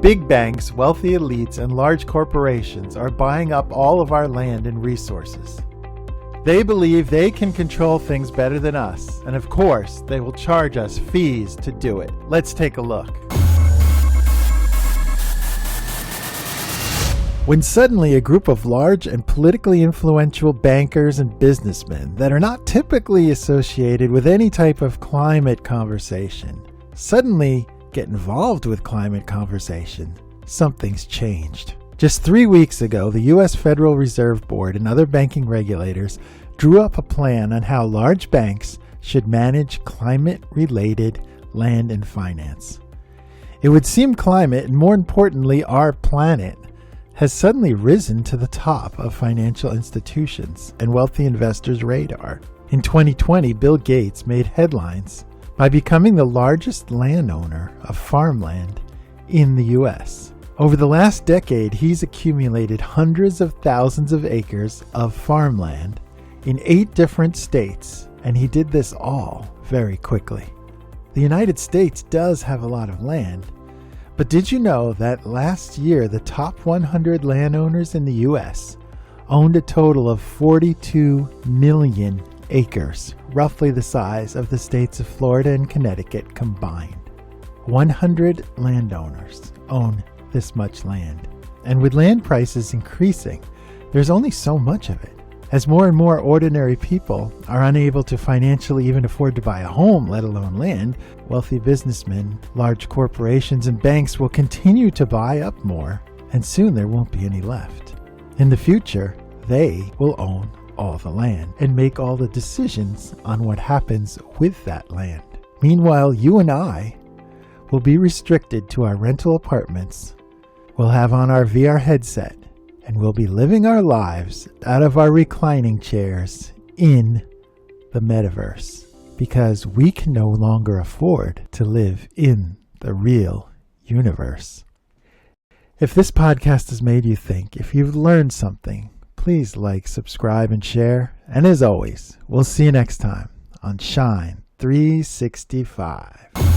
Big banks, wealthy elites, and large corporations are buying up all of our land and resources. They believe they can control things better than us, and of course, they will charge us fees to do it. Let's take a look. When suddenly a group of large and politically influential bankers and businessmen that are not typically associated with any type of climate conversation suddenly get involved with climate conversation, something's changed. Just 3 weeks ago, the U.S. Federal Reserve Board and other banking regulators drew up a plan on how large banks should manage climate-related land and finance. It would seem climate, and more importantly our planet, has suddenly risen to the top of financial institutions and wealthy investors' radar. In 2020, Bill Gates made headlines by becoming the largest landowner of farmland in the U.S. Over the last decade, he's accumulated hundreds of thousands of acres of farmland in 8 different states, and he did this all very quickly. The United States does have a lot of land, but did you know that last year the top 100 landowners in the U.S. owned a total of 42 million acres, roughly the size of the states of Florida and Connecticut combined. 100 landowners own this much land. And with land prices increasing, there's only so much of it. As more and more ordinary people are unable to financially even afford to buy a home, let alone land, wealthy businessmen, large corporations, and banks will continue to buy up more, and soon there won't be any left. In the future, they will own all the land and make all the decisions on what happens with that land. Meanwhile, you and I will be restricted to our rental apartments. We'll have on our VR headset, and we'll be living our lives out of our reclining chairs in the metaverse because we can no longer afford to live in the real universe. If this podcast has made you think, if you've learned something, please like, subscribe, and share. And as always, we'll see you next time on Shine 365.